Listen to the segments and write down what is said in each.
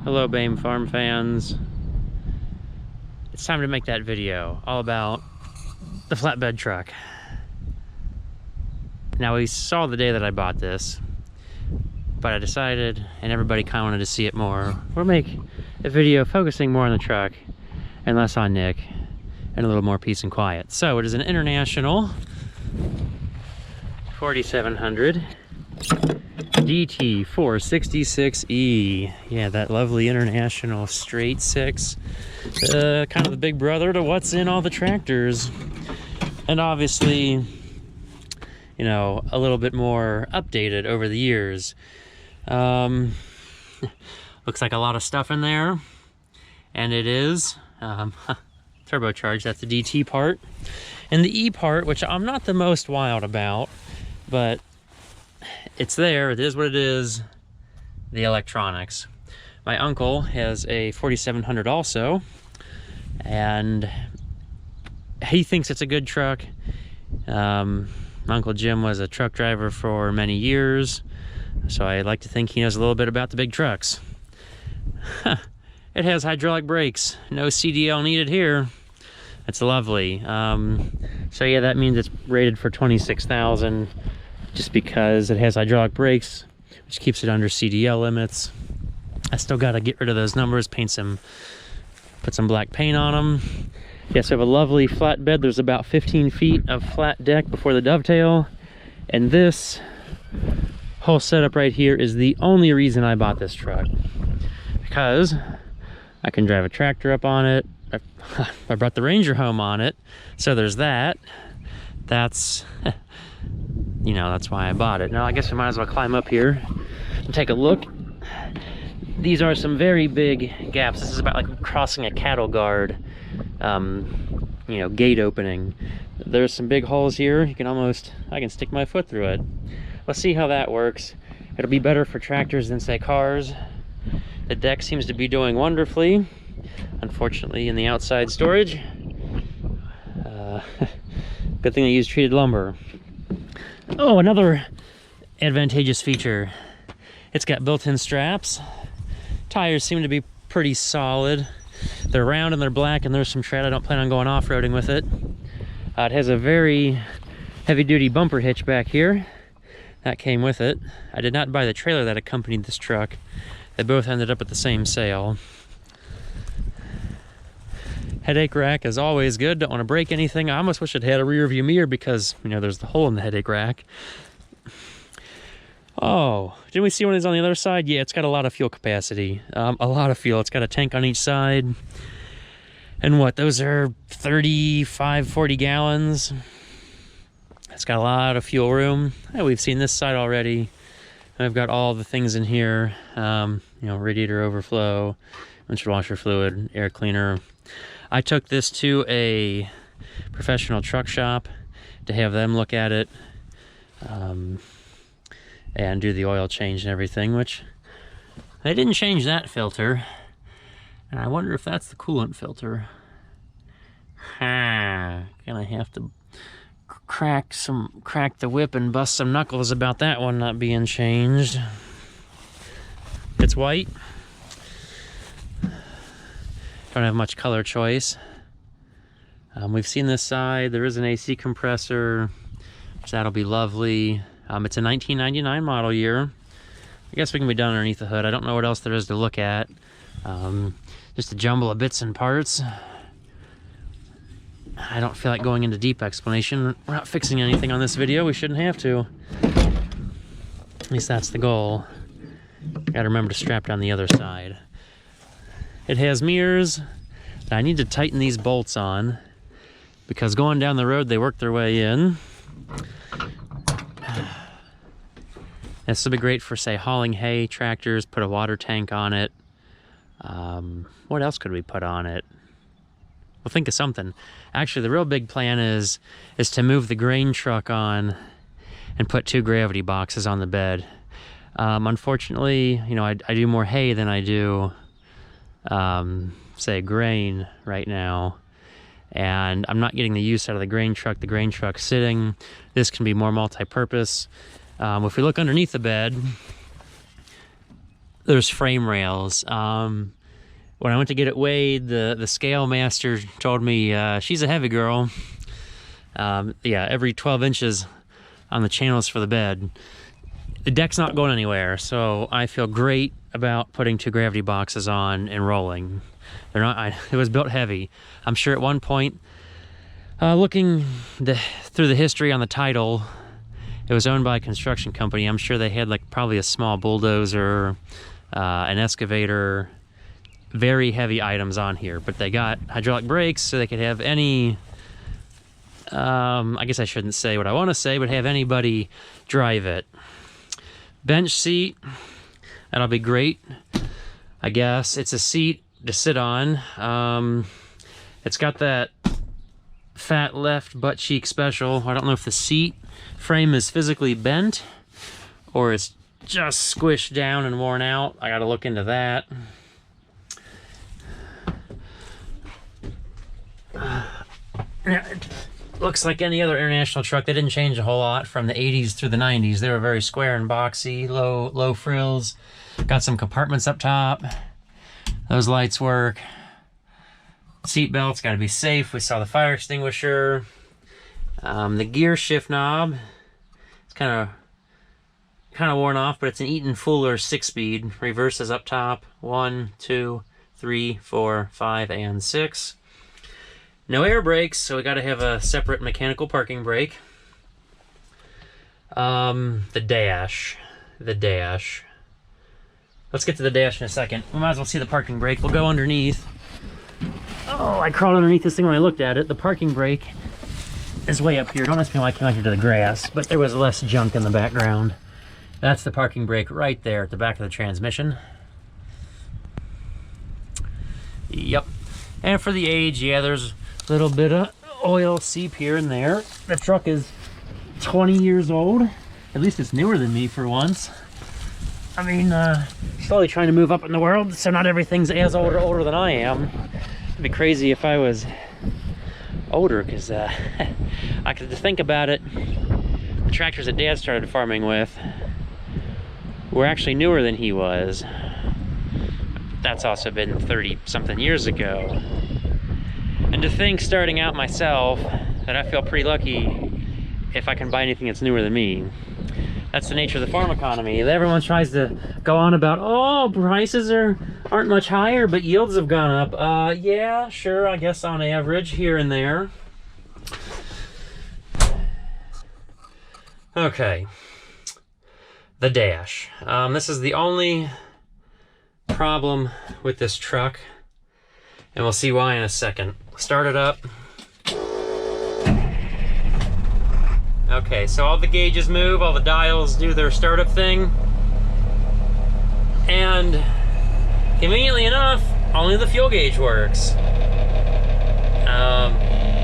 Hello BAME farm fans. It's time to make that video all about the flatbed truck. Now we saw the day that I bought this, but I decided, and everybody kind of wanted to see it more, we'll make a video focusing more on the truck and less on Nick and a little more peace and quiet. So it is an International 4700 DT466E. Yeah, that lovely International straight six. Kind of the big brother to what's in all the tractors. And obviously, you know, a little bit more updated over the years. Looks like a lot of stuff in there. And it is turbocharged. That's the DT part. And the E part, which I'm not the most wild about, but it's there, it is what it is, the electronics. My uncle has a 4700 also, and he thinks it's a good truck. My Uncle Jim was a truck driver for many years, so I like to think he knows a little bit about the big trucks. It has hydraulic brakes, no CDL needed here. That's lovely. So yeah, that means it's rated for 26,000. Just because it has hydraulic brakes, which keeps it under CDL limits. I still got to get rid of those numbers, put some black paint on them. Yes, we have a lovely flatbed. There's about 15 feet of flat deck before the Dovetail. And this whole setup right here is the only reason I bought this truck. Because I can drive a tractor up on it. I brought the Ranger home on it. So there's that. That's... you know, that's why I bought it. Now I guess we might as well climb up here and take a look. These are some very big gaps. This is about like crossing a cattle guard, you know, gate opening. There's some big holes here. You can almost, I can stick my foot through it. Let's see how that works. It'll be better for tractors than say cars. The deck seems to be doing wonderfully. Unfortunately, in the outside storage. Good thing I used treated lumber. Oh, another advantageous feature. It's got built-in straps. Tires seem to be pretty solid. They're round and they're black and there's some tread. I don't plan on going off-roading with it. It has a very heavy-duty bumper hitch back here. That came with it. I did not buy the trailer that accompanied this truck. They both ended up at the same sale. Headache rack is always good. Don't want to break anything. I almost wish it had a rear view mirror because, you know, there's the hole in the headache rack. Oh, didn't we see one of these on the other side? Yeah, it's got a lot of fuel capacity. A lot of fuel. It's got a tank on each side. And what, those are 35, 40 gallons. It's got a lot of fuel room. Yeah, we've seen this side already. I've got all the things in here. You know, radiator overflow, windshield washer fluid, air cleaner. I took this to a professional truck shop to have them look at it and do the oil change and everything, which they didn't change that filter. And I wonder if that's the coolant filter. Gonna have to crack the whip and bust some knuckles about that one not being changed. It's white. Don't have much color choice. We've seen this side. There is an AC compressor, which that'll be lovely. It's a 1999 model year. I guess we can be done underneath the hood. I don't know what else there is to look at. Just a jumble of bits and parts. I don't feel like going into deep explanation. We're not fixing anything on this video. We shouldn't have to. At least that's the goal. Gotta remember to strap down the other side. It has mirrors. I need to tighten these bolts on because going down the road, they work their way in. This will be great for, say, hauling hay, tractors, put a water tank on it. What else could we put on it? We'll think of something. Actually, the real big plan is to move the grain truck on and put 2 gravity boxes on the bed. Unfortunately, you know, I do more hay than I do say grain right now, and I'm not getting the use out of the grain truck sitting. This can be more multi-purpose. If we look underneath the bed, there's frame rails. When I went to get it weighed, the scale master told me she's a heavy girl. Yeah, every 12 inches on the channels for the bed. The deck's not going anywhere, so I feel great about putting 2 gravity boxes on and rolling. They're not. It was built heavy. I'm sure at one point, looking through the history on the title, it was owned by a construction company. I'm sure they had like probably a small bulldozer, an excavator, very heavy items on here. But they got hydraulic brakes, so they could have any. I guess I shouldn't say what I want to say, but have anybody drive it. Bench seat, that'll be great. I guess it's a seat to sit on. It's got that fat left butt cheek special. I don't know if the seat frame is physically bent or it's just squished down and worn out. I gotta look into that. Yeah, it looks like any other International truck. They didn't change a whole lot from the 80s through the 90s. They were very square and boxy, low frills. Got some compartments up top. Those lights work. Seat belts got to be safe. We saw the fire extinguisher. The gear shift knob. It's kind of worn off, but it's an Eaton Fuller 6-speed. Reverse is up top. 1, 2, 3, 4, 5, and 6. No air brakes, so we got to have a separate mechanical parking brake. The dash. Let's get to the dash in a second. We might as well see the parking brake. We'll go underneath. Oh, I crawled underneath this thing when I looked at it. The parking brake is way up here. Don't ask me why I came out here to the grass, but there was less junk in the background. That's the parking brake right there at the back of the transmission. Yep. And for the age, yeah, there's a little bit of oil seep here and there. The truck is 20 years old. At least it's newer than me for once. I mean, slowly trying to move up in the world, so not everything's as older than I am. It'd be crazy if I was older, because I could just think about it. The tractors that Dad started farming with were actually newer than he was. That's also been 30-something years ago. And to think, starting out myself, that I feel pretty lucky if I can buy anything that's newer than me. That's the nature of the farm economy. Everyone tries to go on about, oh, prices aren't much higher, but yields have gone up. Yeah, sure, I guess on average, here and there. Okay. The dash. This is the only problem with this truck, and we'll see why in a second. Start it up. Okay, so all the gauges move, all the dials do their startup thing. And conveniently enough, only the fuel gauge works.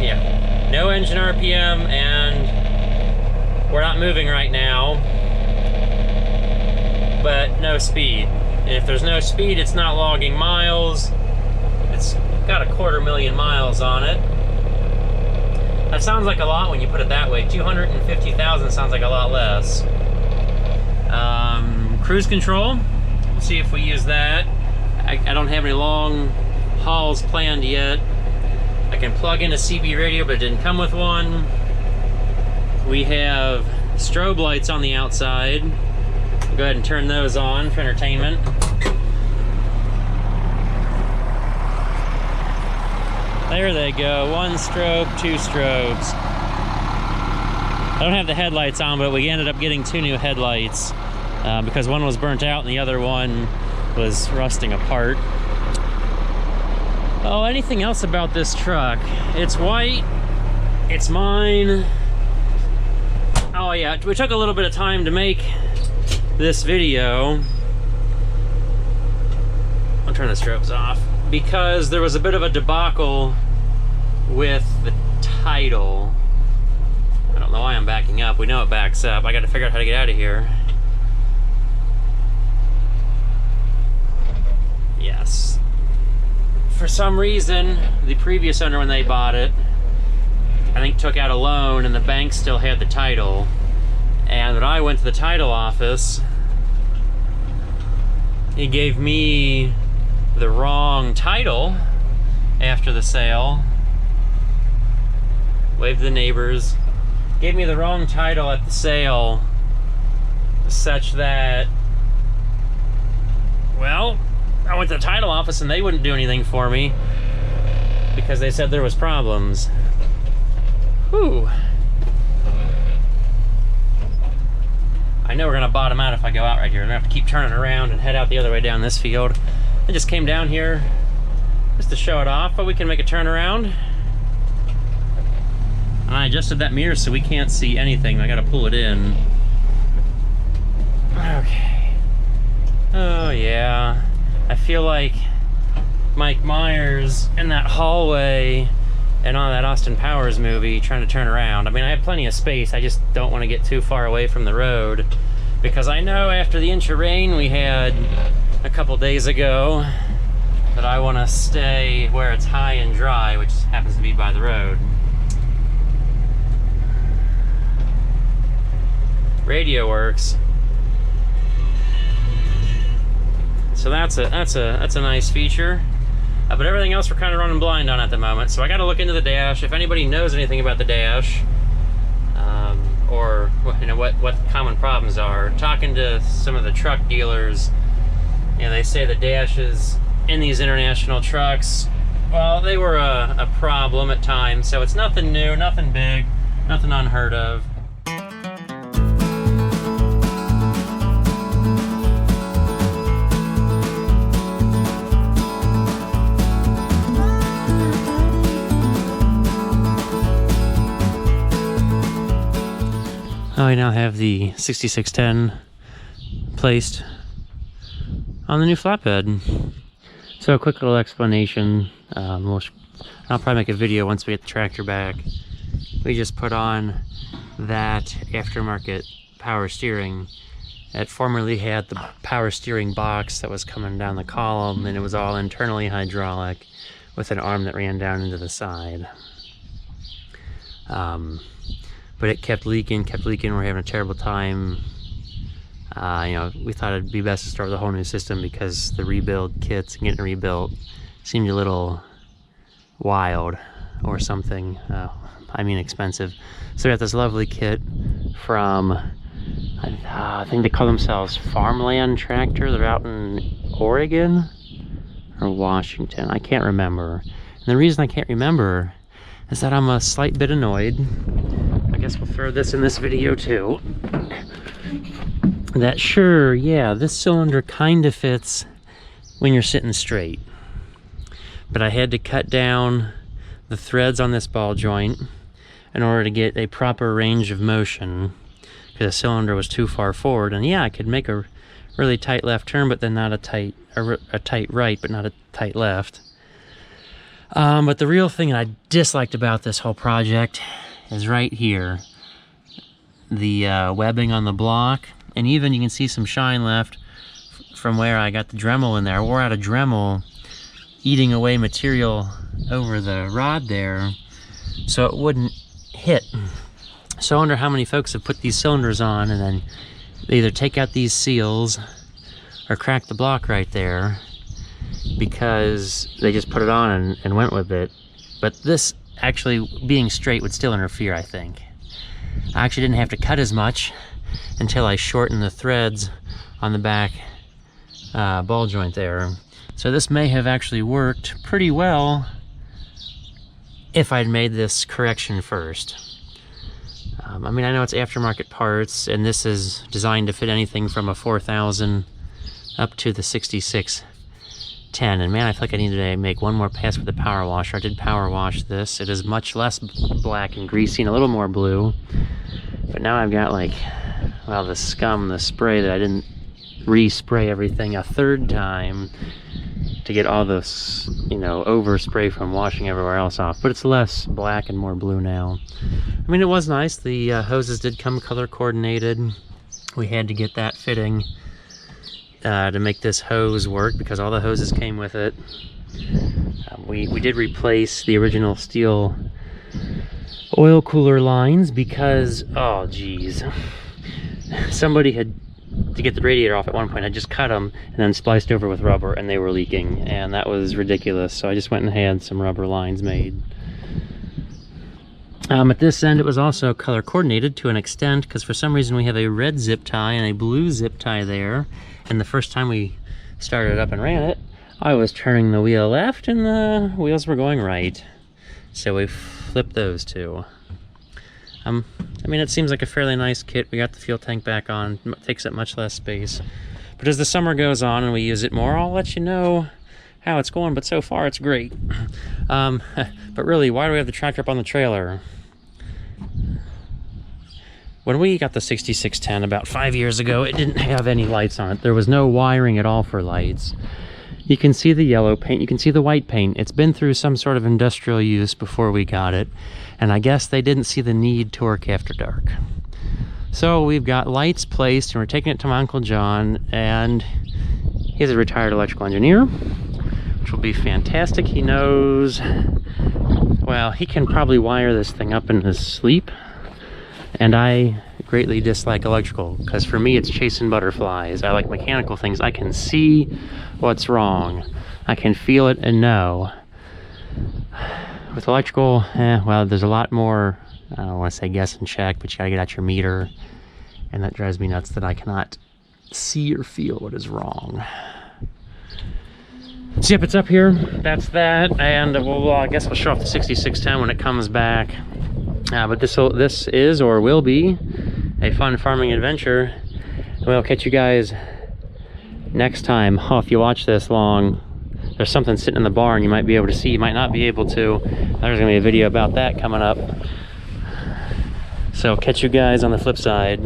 Yeah, no engine RPM, and we're not moving right now, but no speed. And if there's no speed, it's not logging miles. It's got 250,000 miles on it. That sounds like a lot when you put it that way. 250,000 sounds like a lot less. Cruise control. We'll see if we use that. I don't have any long hauls planned yet. I can plug in a CB radio, but it didn't come with one. We have strobe lights on the outside. We'll go ahead and turn those on for entertainment. There they go, 1 strobe, 2 strobes. I don't have the headlights on, but we ended up getting 2 new headlights because one was burnt out and the other one was rusting apart. Oh, anything else about this truck? It's white, it's mine. Oh yeah, we took a little bit of time to make this video. I'll turn the strobes off, because there was a bit of a debacle with the title. I don't know why I'm backing up. We know it backs up. I got to figure out how to get out of here. Yes. For some reason, the previous owner, when they bought it, I think took out a loan, and the bank still had the title. And when I went to the title office, he gave me the wrong title after the sale. Waved to the neighbors. Gave me the wrong title at the sale, such that, well, I went to the title office and they wouldn't do anything for me because they said there was problems. Whew. I know we're gonna bottom out if I go out right here. I'm gonna have to keep turning around and head out the other way down this field. I just came down here just to show it off, but we can make a turn around. And I adjusted that mirror so we can't see anything. I gotta pull it in. Okay. Oh yeah. I feel like Mike Myers in that hallway and on that Austin Powers movie trying to turn around. I mean, I have plenty of space. I just don't want to get too far away from the road because I know after the inch of rain we had a couple days ago that I want to stay where it's high and dry, which happens to be by the road. Radio works. So that's a nice feature. But everything else we're kind of running blind on at the moment. So I got to look into the dash. If anybody knows anything about the dash, or you know what common problems are, talking to some of the truck dealers, you know, they say the dashes in these international trucks, well, they were a problem at times. So it's nothing new, nothing big, nothing unheard of. I now have the 6610 placed on the new flatbed. So a quick little explanation. I'll probably make a video once we get the tractor back. We just put on that aftermarket power steering. It formerly had the power steering box that was coming down the column, and it was all internally hydraulic with an arm that ran down into the side. But it kept leaking. We're having a terrible time. You know, we thought it'd be best to start with a whole new system because the rebuild kits and getting rebuilt seemed a little wild or something. I mean expensive. So we got this lovely kit from, I think they call themselves Farmland Tractor. They're out in Oregon or Washington. I can't remember. And the reason I can't remember is that I'm a slight bit annoyed. I guess we'll throw this in this video too. That sure, yeah, this cylinder kind of fits when you're sitting straight. But I had to cut down the threads on this ball joint in order to get a proper range of motion because the cylinder was too far forward. And yeah, I could make a really tight left turn, but then not a tight right, but not a tight left. But the real thing I disliked about this whole project is right here. The webbing on the block, and even you can see some shine left from where I got the Dremel in there. I wore out a Dremel eating away material over the rod there so it wouldn't hit. So I wonder how many folks have put these cylinders on and then they either take out these seals or crack the block right there because they just put it on and went with it. But this actually being straight would still interfere, I think. I actually didn't have to cut as much until I shortened the threads on the back ball joint there. So this may have actually worked pretty well if I'd made this correction first. I mean, I know it's aftermarket parts, and this is designed to fit anything from a 4000 up to the 6610. And man, I feel like I needed to make one more pass with the power washer. I did power wash this. It is much less black and greasy and a little more blue. But now I've got like, well, the scum, the spray that I didn't respray everything a third time to get all this, you know, overspray from washing everywhere else off. But it's less black and more blue now. I mean, it was nice. The hoses did come color coordinated. We had to get that fitting to make this hose work because all the hoses came with it. We did replace the original steel oil cooler lines because, oh geez, somebody had to get the radiator off at one point. I just cut them and then spliced over with rubber, and they were leaking, and that was ridiculous. So I just went and had some rubber lines made. At this end, it was also color coordinated to an extent, because for some reason we have a red zip tie and a blue zip tie there. And the first time we started it up and ran it, I was turning the wheel left and the wheels were going right. So we flipped those two. I mean, it seems like a fairly nice kit. We got the fuel tank back on. It takes up much less space. But as the summer goes on and we use it more, I'll let you know how it's going. But so far, it's great. But really, why do we have the tractor up on the trailer? When we got the 6610 about 5 years ago, it didn't have any lights on it. There was no wiring at all for lights. You can see the yellow paint, you can see the white paint. It's been through some sort of industrial use before we got it, and I guess they didn't see the need to work after dark. So we've got lights placed, and we're taking it to my Uncle John, and he's a retired electrical engineer, which will be fantastic. He knows, well, he can probably wire this thing up in his sleep, and I greatly dislike electrical, because for me it's chasing butterflies. I like mechanical things. I can see what's wrong. I can feel it and know. With electrical, well, there's a lot more, I don't want to say guess and check, but you gotta get out your meter, and that drives me nuts that I cannot see or feel what is wrong. So yep, it's up here. That's that, and we'll, I guess we'll show off the 6610 when it comes back. But this is or will be a fun farming adventure. We'll catch you guys next time. Oh, if you watch this long, there's something sitting in the barn you might be able to see, you might not be able to. There's gonna be a video about that coming up. So catch you guys on the flip side.